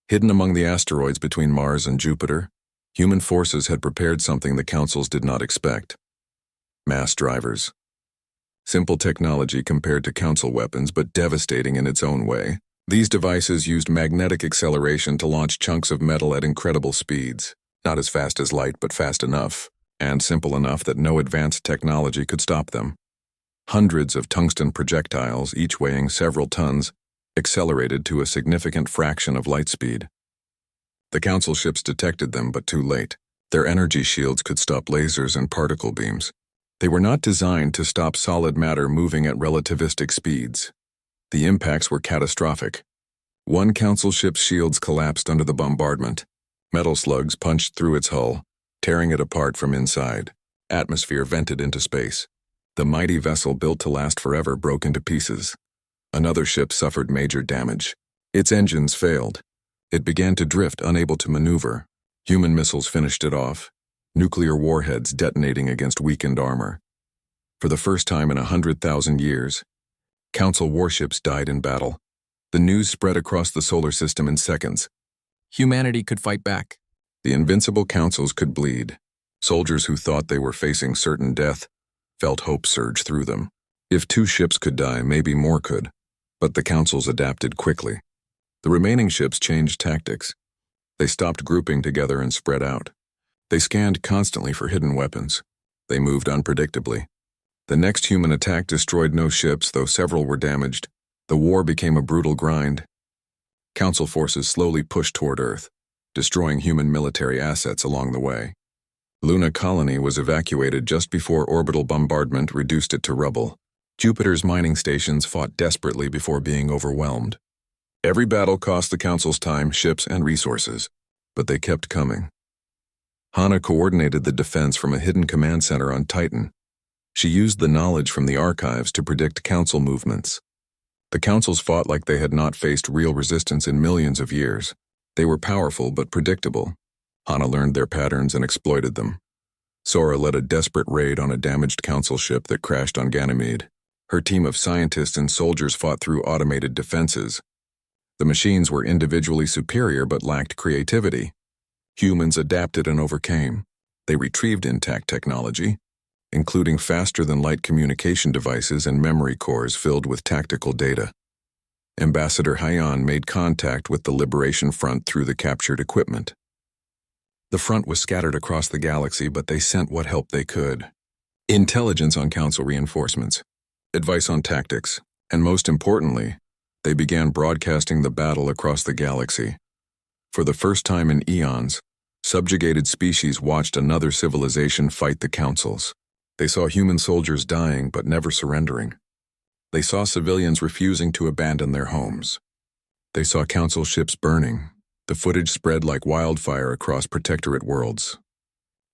Hidden among the asteroids between Mars and Jupiter, human forces had prepared something the Councils did not expect. Mass drivers. Simple technology compared to Council weapons, but devastating in its own way. These devices used magnetic acceleration to launch chunks of metal at incredible speeds. Not as fast as light, but fast enough, and simple enough that no advanced technology could stop them. Hundreds of tungsten projectiles, each weighing several tons, accelerated to a significant fraction of light speed. The Council ships detected them, but too late. Their energy shields could stop lasers and particle beams. They were not designed to stop solid matter moving at relativistic speeds. The impacts were catastrophic. One Council ship's shields collapsed under the bombardment. Metal slugs punched through its hull, tearing it apart from inside. Atmosphere vented into space. The mighty vessel built to last forever broke into pieces. Another ship suffered major damage. Its engines failed. It began to drift, unable to maneuver. Human missiles finished it off. Nuclear warheads detonating against weakened armor. For the first time in 100,000 years, Council warships died in battle. The news spread across the solar system in seconds. Humanity could fight back. The invincible Councils could bleed. Soldiers who thought they were facing certain death felt hope surge through them. If 2 ships could die, maybe more could. But the Councils adapted quickly. The remaining ships changed tactics. They stopped grouping together and spread out. They scanned constantly for hidden weapons. They moved unpredictably. The next human attack destroyed no ships, though several were damaged. The war became a brutal grind. Council forces slowly pushed toward Earth, destroying human military assets along the way. Luna Colony was evacuated just before orbital bombardment reduced it to rubble. Jupiter's mining stations fought desperately before being overwhelmed. Every battle cost the Council's time, ships, and resources, but they kept coming. Hana coordinated the defense from a hidden command center on Titan. She used the knowledge from the archives to predict Council movements. The Councils fought like they had not faced real resistance in millions of years. They were powerful but predictable. Hana learned their patterns and exploited them. Sora led a desperate raid on a damaged Council ship that crashed on Ganymede. Her team of scientists and soldiers fought through automated defenses. The machines were individually superior but lacked creativity. Humans adapted and overcame. They retrieved intact technology, including faster-than-light communication devices and memory cores filled with tactical data. Ambassador Hyan made contact with the Liberation Front through the captured equipment. The front was scattered across the galaxy, but they sent what help they could. Intelligence on Council reinforcements, advice on tactics, and most importantly, they began broadcasting the battle across the galaxy. For the first time in eons, subjugated species watched another civilization fight the Councils. They saw human soldiers dying but never surrendering. They saw civilians refusing to abandon their homes. They saw Council ships burning. The footage spread like wildfire across protectorate worlds.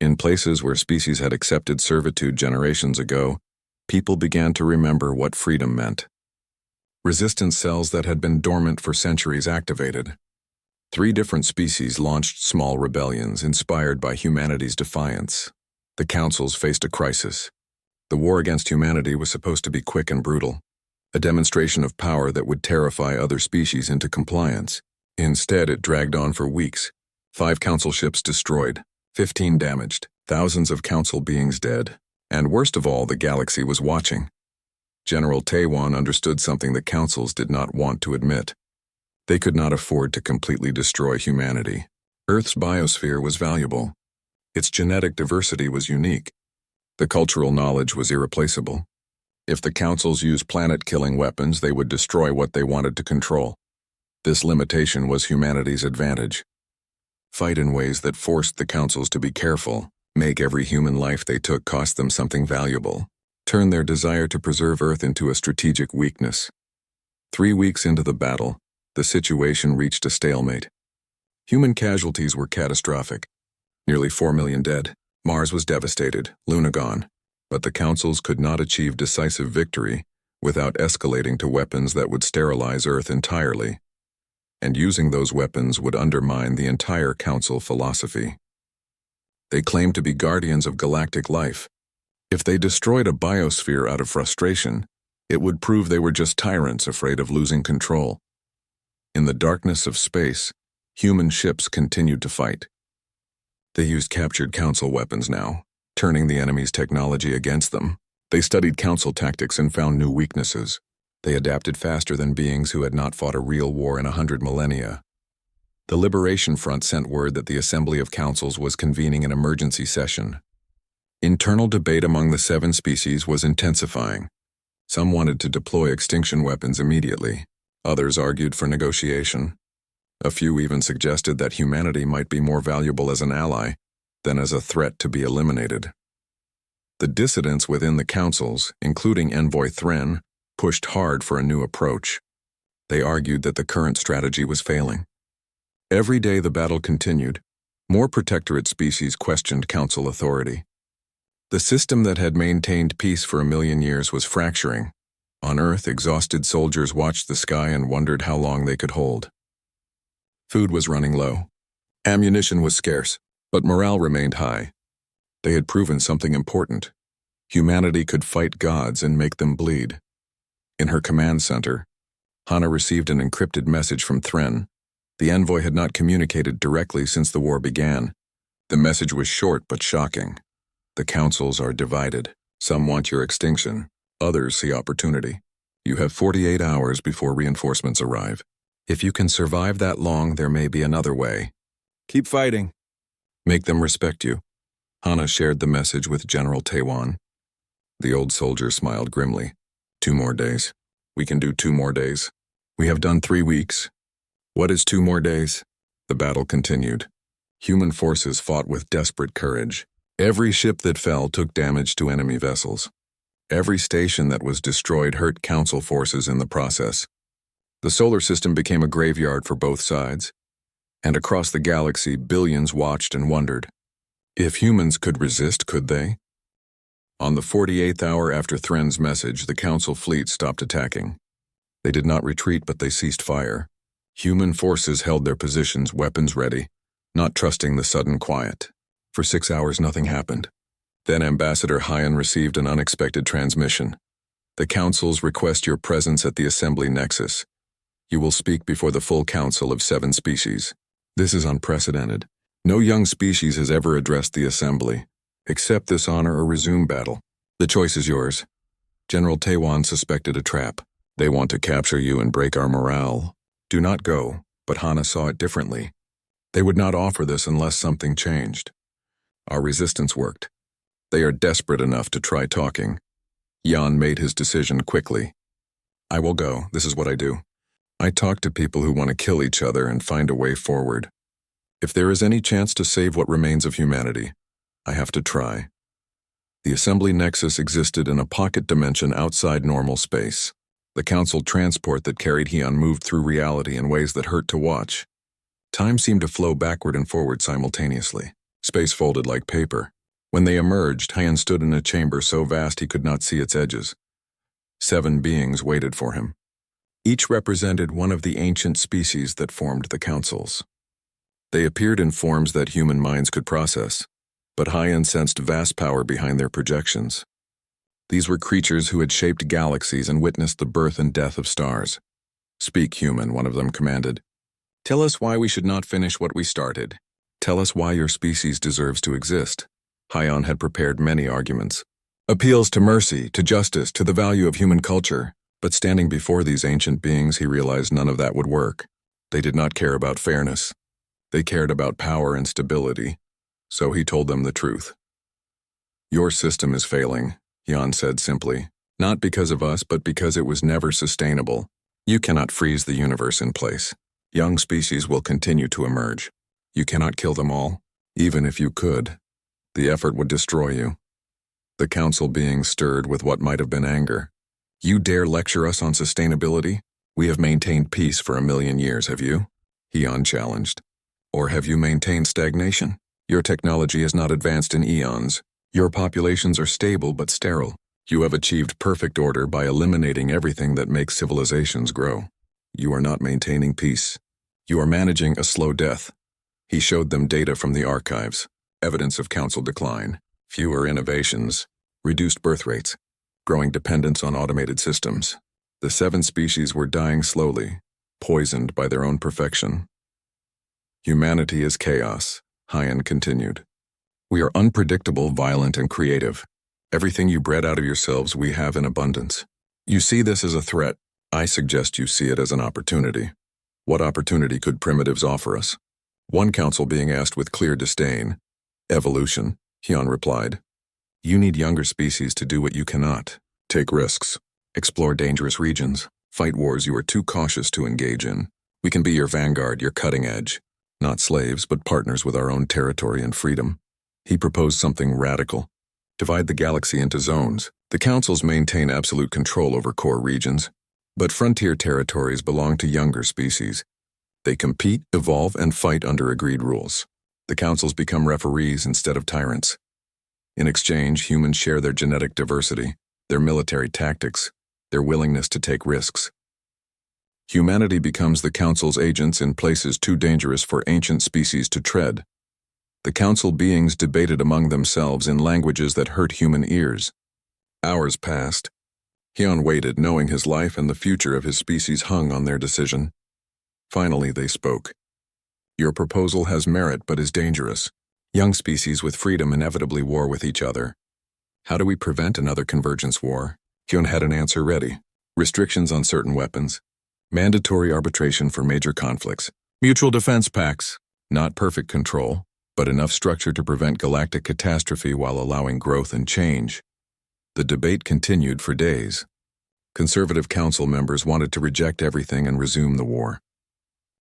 In places where species had accepted servitude generations ago, people began to remember what freedom meant. Resistance cells that had been dormant for centuries activated. 3 different species launched small rebellions inspired by humanity's defiance. The councils faced a crisis. The war against humanity was supposed to be quick and brutal, a demonstration of power that would terrify other species into compliance. Instead, it dragged on for weeks. 5 council ships destroyed, 15 damaged, thousands of council beings dead. And worst of all, the galaxy was watching. General Taiwan understood something the councils did not want to admit. They could not afford to completely destroy humanity. Earth's biosphere was valuable. Its genetic diversity was unique. The cultural knowledge was irreplaceable. If the councils used planet-killing weapons, they would destroy what they wanted to control. This limitation was humanity's advantage. Fight in ways that forced the councils to be careful, make every human life they took cost them something valuable, turn their desire to preserve Earth into a strategic weakness. 3 weeks into the battle, the situation reached a stalemate. Human casualties were catastrophic. Nearly 4 million dead. Mars was devastated, Luna gone. But the councils could not achieve decisive victory without escalating to weapons that would sterilize Earth entirely. And using those weapons would undermine the entire council philosophy. They claimed to be guardians of galactic life. If they destroyed a biosphere out of frustration, it would prove they were just tyrants afraid of losing control. In the darkness of space, human ships continued to fight. They used captured council weapons now, turning the enemy's technology against them. They studied council tactics and found new weaknesses. They adapted faster than beings who had not fought a real war in 100 millennia. The Liberation Front sent word that the Assembly of Councils was convening an emergency session. Internal debate among the 7 species was intensifying. Some wanted to deploy extinction weapons immediately. Others argued for negotiation. A few even suggested that humanity might be more valuable as an ally than as a threat to be eliminated. The dissidents within the councils, including Envoy Thren, pushed hard for a new approach. They argued that the current strategy was failing. Every day the battle continued. More protectorate species questioned council authority. The system that had maintained peace for 1 million years was fracturing. On Earth, exhausted soldiers watched the sky and wondered how long they could hold. Food was running low. Ammunition was scarce, but morale remained high. They had proven something important. Humanity could fight gods and make them bleed. In her command center, Hana received an encrypted message from Thren. The envoy had not communicated directly since the war began. The message was short but shocking. The councils are divided. Some want your extinction. Others see opportunity. You have 48 hours before reinforcements arrive. If you can survive that long, there may be another way. Keep fighting. Make them respect you. Hana shared the message with General Taiwan. The old soldier smiled grimly. 2 more days. We can do 2 more days. We have done 3 weeks. What is 2 more days? The battle continued. Human forces fought with desperate courage. Every ship that fell took damage to enemy vessels. Every station that was destroyed hurt council forces in the process. The solar system became a graveyard for both sides. And across the galaxy, billions watched and wondered. If humans could resist, could they? On the 48th hour after Thren's message, the council fleet stopped attacking. They did not retreat, but they ceased fire. Human forces held their positions, weapons ready, not trusting the sudden quiet. For 6 hours, nothing happened. Then Ambassador Hyan received an unexpected transmission. The councils request your presence at the Assembly Nexus. You will speak before the full council of 7 species. This is unprecedented. No young species has ever addressed the Assembly. Accept this honor or resume battle. The choice is yours. General Taiwan suspected a trap. They want to capture you and break our morale. Do not go, but Hana saw it differently. They would not offer this unless something changed. Our resistance worked. They are desperate enough to try talking. Jan made his decision quickly. I will go. This is what I do. I talk to people who want to kill each other and find a way forward. If there is any chance to save what remains of humanity, I have to try. The Assembly Nexus existed in a pocket dimension outside normal space. The council transport that carried Hyun moved through reality in ways that hurt to watch. Time seemed to flow backward and forward simultaneously. Space folded like paper. When they emerged, Hyun stood in a chamber so vast he could not see its edges. 7 beings waited for him. Each represented one of the ancient species that formed the councils. They appeared in forms that human minds could process, but Hyan sensed vast power behind their projections. These were creatures who had shaped galaxies and witnessed the birth and death of stars. "Speak, human," one of them commanded. "Tell us why we should not finish what we started. Tell us why your species deserves to exist." Hyan had prepared many arguments. Appeals to mercy, to justice, to the value of human culture. But standing before these ancient beings, he realized none of that would work. They did not care about fairness. They cared about power and stability. So he told them the truth. "Your system is failing," Hyan said simply. "Not because of us, but because it was never sustainable. You cannot freeze the universe in place. Young species will continue to emerge. You cannot kill them all. Even if you could, the effort would destroy you." The council beings stirred with what might have been anger. "You dare lecture us on sustainability? We have maintained peace for 1,000,000 years, have you?" Hyan challenged. "Or have you maintained stagnation? Your technology has not advanced in eons. Your populations are stable but sterile. You have achieved perfect order by eliminating everything that makes civilizations grow. You are not maintaining peace. You are managing a slow death." He showed them data from the archives, evidence of council decline, fewer innovations, reduced birth rates, growing dependence on automated systems. The 7 species were dying slowly, poisoned by their own perfection. "Humanity is chaos," Hyan continued. "We are unpredictable, violent, and creative. Everything you bred out of yourselves we have in abundance. You see this as a threat. I suggest you see it as an opportunity. What opportunity could primitives offer us?" One council being asked with clear disdain. "Evolution," Hyan replied. "You need younger species to do what you cannot. Take risks. Explore dangerous regions. Fight wars you are too cautious to engage in. We can be your vanguard, your cutting edge. Not slaves, but partners with our own territory and freedom." He proposed something radical. Divide the galaxy into zones. The councils maintain absolute control over core regions, but frontier territories belong to younger species. They compete, evolve, and fight under agreed rules. The councils become referees instead of tyrants. In exchange, humans share their genetic diversity, their military tactics, their willingness to take risks. Humanity becomes the council's agents in places too dangerous for ancient species to tread. The council beings debated among themselves in languages that hurt human ears. Hours passed. Hyan waited, knowing his life and the future of his species hung on their decision. Finally, they spoke. "Your proposal has merit but is dangerous. Young species with freedom inevitably war with each other. How do we prevent another convergence war?" Hyan had an answer ready. Restrictions on certain weapons. Mandatory arbitration for major conflicts. Mutual defense pacts. Not perfect control, but enough structure to prevent galactic catastrophe while allowing growth and change. The debate continued for days. Conservative council members wanted to reject everything and resume the war.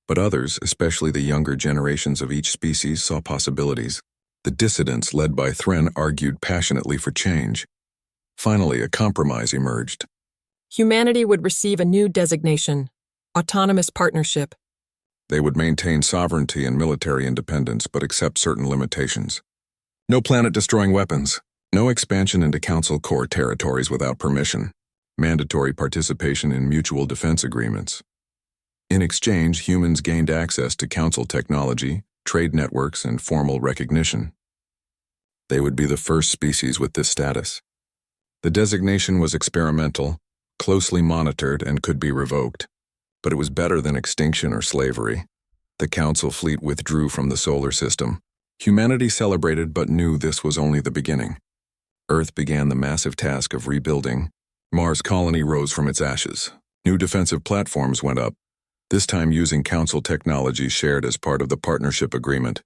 But others, especially the younger generations of each species, saw possibilities. The dissidents, led by Thren, argued passionately for change. Finally, a compromise emerged. Humanity would receive a new designation, autonomous partnership. They would maintain sovereignty and military independence, but accept certain limitations. No planet-destroying weapons. No expansion into council core territories without permission. Mandatory participation in mutual defense agreements. In exchange, humans gained access to council technology, trade networks, and formal recognition. They would be the first species with this status. The designation was experimental, closely monitored, and could be revoked. But it was better than extinction or slavery. The council fleet withdrew from the solar system. Humanity celebrated but knew this was only the beginning. Earth began the massive task of rebuilding. Mars' colony rose from its ashes. New defensive platforms went up, this time using council technology shared as part of the partnership agreement.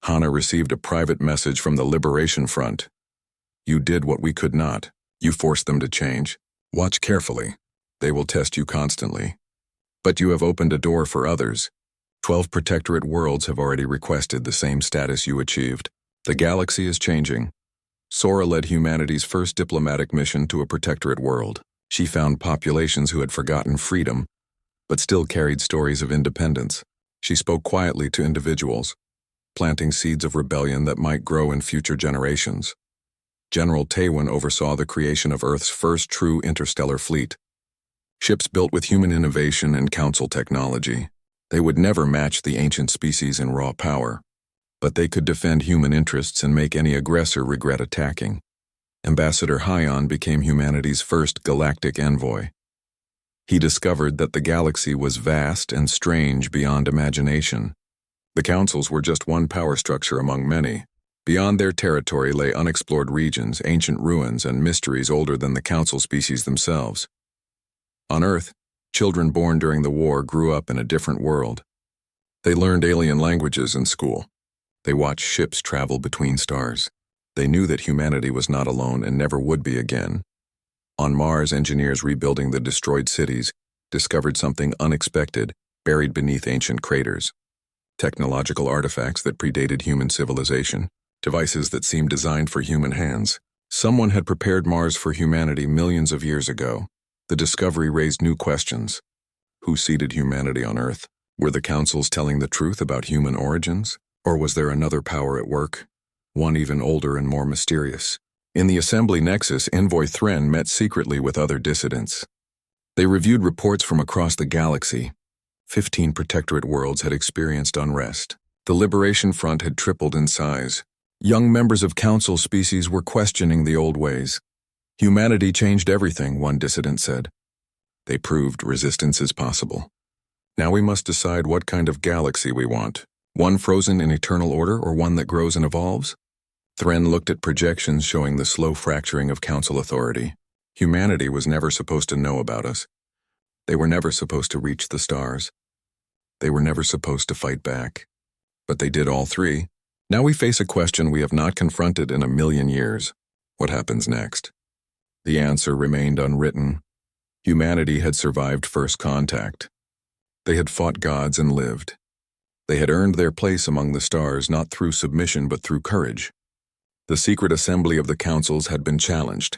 Hana received a private message from the Liberation Front. "You did what we could not. You forced them to change. Watch carefully. They will test you constantly. But you have opened a door for others. 12 protectorate worlds have already requested the same status you achieved. The galaxy is changing." Sora led humanity's first diplomatic mission to a protectorate world. She found populations who had forgotten freedom, but still carried stories of independence. She spoke quietly to individuals, planting seeds of rebellion that might grow in future generations. General Taewon oversaw the creation of Earth's first true interstellar fleet. Ships built with human innovation and council technology. They would never match the ancient species in raw power, but they could defend human interests and make any aggressor regret attacking. Ambassador Hyon became humanity's first galactic envoy. He discovered that the galaxy was vast and strange beyond imagination. The councils were just one power structure among many. Beyond their territory lay unexplored regions, ancient ruins, and mysteries older than the council species themselves. On Earth, children born during the war grew up in a different world. They learned alien languages in school. They watched ships travel between stars. They knew that humanity was not alone and never would be again. On Mars, engineers rebuilding the destroyed cities discovered something unexpected buried beneath ancient craters. Technological artifacts that predated human civilization, devices that seemed designed for human hands. Someone had prepared Mars for humanity millions of years ago. The discovery raised new questions. Who seeded humanity on Earth? Were the councils telling the truth about human origins? Or was there another power at work? One even older and more mysterious. In the Assembly Nexus, Envoy Thren met secretly with other dissidents. They reviewed reports from across the galaxy. 15 Protectorate worlds had experienced unrest. The Liberation Front had tripled in size. Young members of Council species were questioning the old ways. Humanity changed everything, one dissident said. They proved resistance is possible. Now we must decide what kind of galaxy we want. One frozen in eternal order or one that grows and evolves? Thren looked at projections showing the slow fracturing of council authority. Humanity was never supposed to know about us. They were never supposed to reach the stars. They were never supposed to fight back. But they did all three. Now we face a question we have not confronted in a million years. What happens next? The answer remained unwritten. Humanity had survived first contact. They had fought gods and lived. They had earned their place among the stars not through submission but through courage. The secret assembly of the councils had been challenged.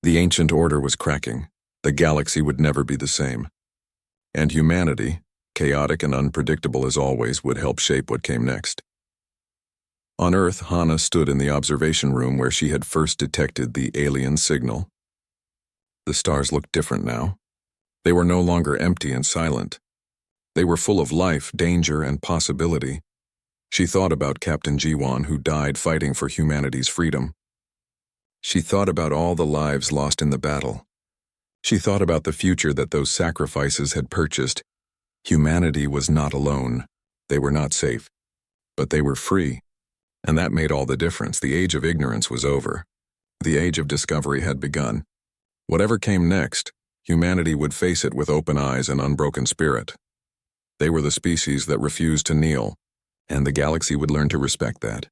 The ancient order was cracking. The galaxy would never be the same. And humanity, chaotic and unpredictable as always, would help shape what came next. On Earth, Hana stood in the observation room where she had first detected the alien signal. The stars looked different now. They were no longer empty and silent. They were full of life, danger, and possibility. She thought about Captain Jiwan, who died fighting for humanity's freedom. She thought about all the lives lost in the battle. She thought about the future that those sacrifices had purchased. Humanity was not alone. They were not safe. But they were free. And that made all the difference. The age of ignorance was over. The age of discovery had begun. Whatever came next, humanity would face it with open eyes and unbroken spirit. They were the species that refused to kneel, and the galaxy would learn to respect that.